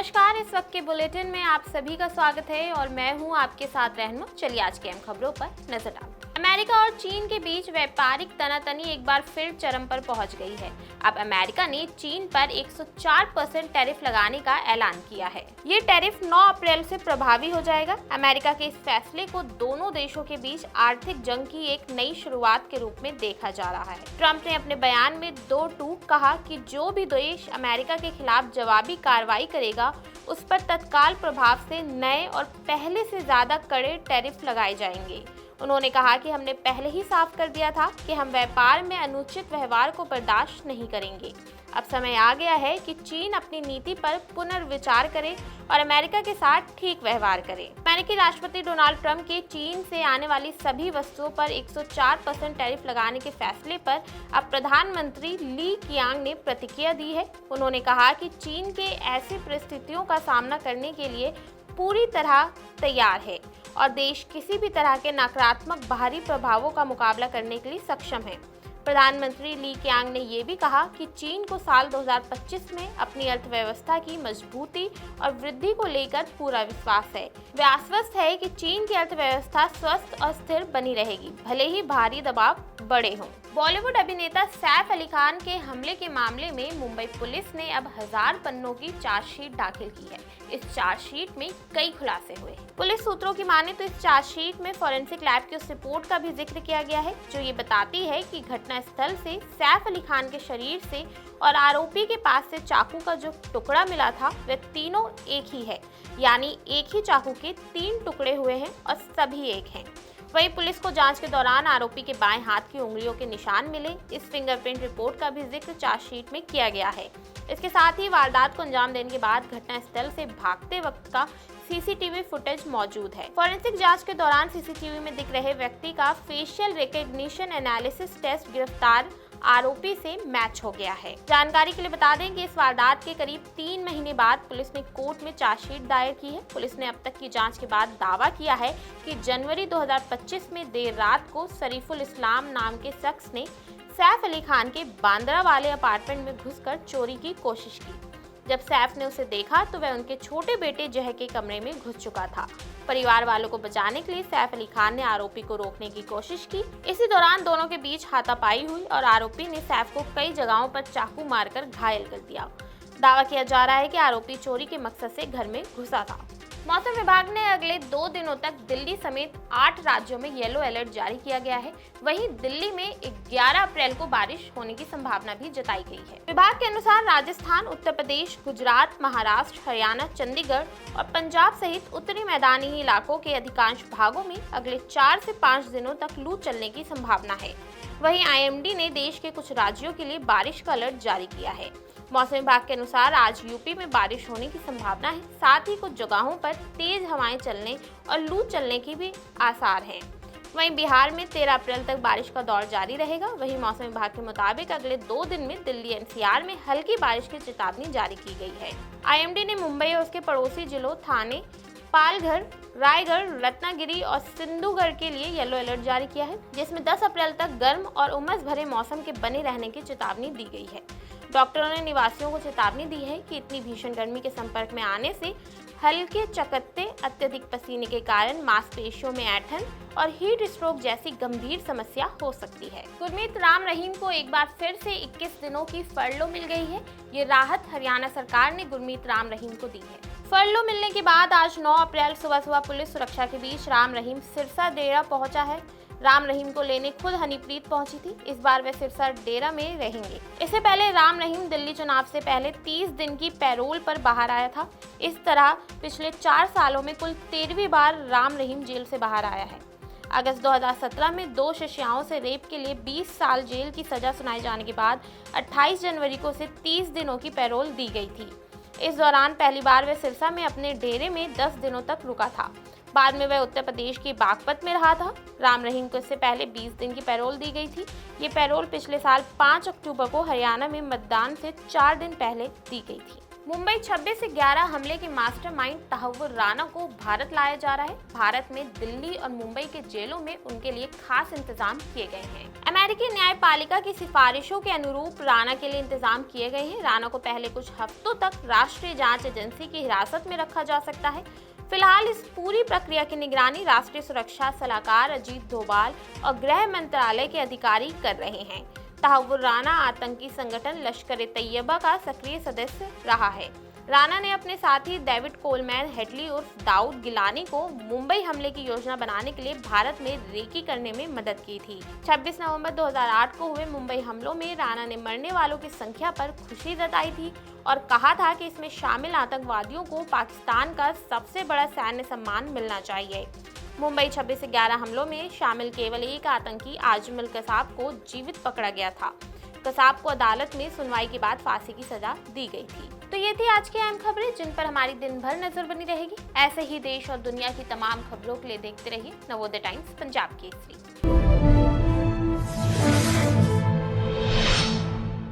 नमस्कार, इस वक्त के बुलेटिन में आप सभी का स्वागत है और मैं हूं आपके साथ रहनुमा। चलिए आज की अहम खबरों पर नजर डालते हैं। अमेरिका और चीन के बीच व्यापारिक तनातनी एक बार फिर चरम पर पहुंच गई है। अब अमेरिका ने चीन पर 104% टैरिफ लगाने का ऐलान किया है। ये टैरिफ 9 अप्रैल से प्रभावी हो जाएगा। अमेरिका के इस फैसले को दोनों देशों के बीच आर्थिक जंग की एक नई शुरुआत के रूप में देखा जा रहा है। ट्रंप ने अपने बयान में 2 टूक कहा कि जो भी देश अमेरिका के खिलाफ जवाबी कार्रवाई करेगा उस पर तत्काल प्रभाव से नए और पहले से ज्यादा कड़े टैरिफ लगाए जाएंगे। उन्होंने कहा कि हमने पहले ही साफ कर दिया था कि हम व्यापार में अनुचित व्यवहार को बर्दाश्त नहीं करेंगे। अब समय आ गया है कि चीन अपनी नीति पर पुनर्विचार करे और अमेरिका के साथ ठीक व्यवहार करे। अमेरिकी राष्ट्रपति डोनाल्ड ट्रंप के चीन से आने वाली सभी वस्तुओं पर 104% टैरिफ लगाने के फैसले पर अब प्रधानमंत्री ली कियांग ने प्रतिक्रिया दी है। उन्होंने कहा कि चीन के ऐसी परिस्थितियों का सामना करने के लिए पूरी तरह तैयार है और देश किसी भी तरह के नकारात्मक बाहरी प्रभावों का मुकाबला करने के लिए सक्षम है। प्रधानमंत्री ली कियांग ने यह भी कहा कि चीन को साल 2025 में अपनी अर्थव्यवस्था की मजबूती और वृद्धि को लेकर पूरा विश्वास है। वे आश्वस्त है कि चीन की अर्थव्यवस्था स्वस्थ और स्थिर बनी रहेगी, भले ही भारी दबाव बड़े हों। बॉलीवुड अभिनेता सैफ अली खान के हमले के मामले में मुंबई पुलिस ने अब 1000 पन्नों की चार्जशीट दाखिल की है। इस चार्जशीट में कई खुलासे हुए। पुलिस सूत्रों की माने तो इस चार्जशीट में फॉरेंसिक लैब की उस रिपोर्ट का भी जिक्र किया गया है जो ये बताती है कि घटनास्थल से सैफ अली खान के शरीर से और आरोपी के पास से चाकू का जो टुकड़ा मिला था वह तीनों एक ही है, यानी एक ही चाकू के 3 टुकड़े हुए हैं और सभी एक हैं। वहीं पुलिस को जांच के दौरान आरोपी के बाएं हाथ की उंगलियों के निशान मिले। इस फिंगरप्रिंट रिपोर्ट का भी जिक्र चार्जशीट में किया गया है। इसके साथ ही वारदात को अंजाम देने के बाद घटनास्थल से भागते वक्त का सीसीटीवी फुटेज मौजूद है। फॉरेंसिक जांच के दौरान सीसीटीवी में दिख रहे व्यक्ति का फेशियल रिकग्निशन एनालिसिस टेस्ट गिरफ्तार आरोपी से मैच हो गया है। जानकारी के लिए बता दें कि इस वारदात के करीब 3 महीने बाद पुलिस ने कोर्ट में चार्जशीट दायर की है। पुलिस ने अब तक की जांच के बाद दावा किया है कि जनवरी 2025 में देर रात को शरीफुल इस्लाम नाम के शख्स ने सैफ अली खान के बांद्रा वाले अपार्टमेंट में घुसकर चोरी की कोशिश की। जब सैफ ने उसे देखा तो वह उनके छोटे बेटे जह के कमरे में घुस चुका था। परिवार वालों को बचाने के लिए सैफ अली खान ने आरोपी को रोकने की कोशिश की। इसी दौरान दोनों के बीच हाथापाई हुई और आरोपी ने सैफ को कई जगहों पर चाकू मारकर घायल कर दिया। दावा किया जा रहा है कि आरोपी चोरी के मकसद से घर में घुसा था। मौसम विभाग ने अगले 2 दिनों तक दिल्ली समेत 8 राज्यों में येलो अलर्ट जारी किया गया है। वहीं दिल्ली में 11 अप्रैल को बारिश होने की संभावना भी जताई गई है। विभाग के अनुसार राजस्थान, उत्तर प्रदेश, गुजरात, महाराष्ट्र, हरियाणा, चंडीगढ़ और पंजाब सहित उत्तरी मैदानी इलाकों के अधिकांश भागों में अगले 4 से 5 दिनों तक लू चलने की संभावना है। वहीं आईएमडी ने देश के कुछ राज्यों के लिए बारिश का अलर्ट जारी किया है। मौसम विभाग के अनुसार आज यूपी में बारिश होने की संभावना है। साथ ही कुछ जगहों पर तेज हवाएं चलने और लू चलने की भी आसार हैं। वहीं बिहार में 13 अप्रैल तक बारिश का दौर जारी रहेगा। वहीं मौसम विभाग के मुताबिक अगले 2 दिन में दिल्ली एनसीआर में हल्की बारिश की चेतावनी जारी की गई है। आईएमडी ने मुंबई और उसके पड़ोसी जिलों थाने, पालघर, रायगढ़, रत्नागिरी और सिंधुगढ़ के लिए येलो अलर्ट जारी किया है, जिसमें 10 अप्रैल तक गर्म और उमस भरे मौसम के बने रहने की चेतावनी दी गई है। डॉक्टरों ने निवासियों को चेतावनी दी है कि इतनी भीषण गर्मी के संपर्क में आने से हल्के चकत्ते, अत्यधिक पसीने के कारण मांसपेशियों में ऐंठन और हीट स्ट्रोक जैसी गंभीर समस्या हो सकती है। गुरमीत राम रहीम को एक बार फिर से 21 दिनों की फरलो मिल गई है। ये राहत हरियाणा सरकार ने गुरमीत राम रहीम को दी है। फरलो मिलने के बाद आज 9 अप्रैल सुबह पुलिस सुरक्षा के बीच राम रहीम सिरसा डेरा पहुंचा है। राम रहीम को लेने खुद हनीप्रीत पहुंची थी। इस बार वे सिरसा डेरा में रहेंगे। इससे पहले राम रहीम दिल्ली चुनाव से पहले 30 दिन की पैरोल पर बाहर आया था। इस तरह पिछले 4 सालों में कुल 13वीं बार राम रहीम जेल से बाहर आया है। अगस्त 2017 में 2 शिष्याओं से रेप के लिए 20 साल जेल की सजा सुनाए जाने के बाद 28 जनवरी को उसे 30 दिनों की पैरोल दी गई थी। इस दौरान पहली बार वह सिरसा में अपने डेरे में 10 दिनों तक रुका था। बाद में वह उत्तर प्रदेश की बागपत में रहा था। राम रहीम को इससे पहले 20 दिन की पैरोल दी गई थी। ये पैरोल पिछले साल 5 अक्टूबर को हरियाणा में मतदान से 4 दिन पहले दी गई थी। मुंबई 26 से 11 हमले के मास्टरमाइंड तहव्वुर राना को भारत लाया जा रहा है। भारत में दिल्ली और मुंबई के जेलों में उनके लिए खास इंतजाम किए गए हैं। अमेरिकी न्यायपालिका की सिफारिशों के अनुरूप राना के लिए इंतजाम किए गए हैं। राना को पहले कुछ हफ्तों तक राष्ट्रीय जांच एजेंसी की हिरासत में रखा जा सकता है। फिलहाल इस पूरी प्रक्रिया की निगरानी राष्ट्रीय सुरक्षा सलाहकार अजीत डोभाल और गृह मंत्रालय के अधिकारी कर रहे हैं। तहव्वुर राना आतंकी संगठन लश्कर-ए-तैयबा का सक्रिय सदस्य रहा है। राना ने अपने साथी डेविड कोलमैन हेडली उर्फ दाऊद गिलानी को मुंबई हमले की योजना बनाने के लिए भारत में रेकी करने में मदद की थी। 26 नवंबर 2008 को हुए मुंबई हमलों में राना ने मरने वालों की संख्या पर खुशी जताई थी और कहा था कि इसमें शामिल आतंकवादियों को पाकिस्तान का सबसे बड़ा सैन्य सम्मान मिलना चाहिए। मुंबई 26 से 11 हमलों में शामिल केवल एक आतंकी आजमल कसाब को जीवित पकड़ा गया था। कसाब को अदालत में सुनवाई के बाद फांसी की सजा दी गई थी। तो ये थी आज की अहम खबरें जिन पर हमारी दिन भर नजर बनी रहेगी। ऐसे ही देश और दुनिया की तमाम खबरों के लिए देखते रहिए नवोदय टाइम्स पंजाब केसरी।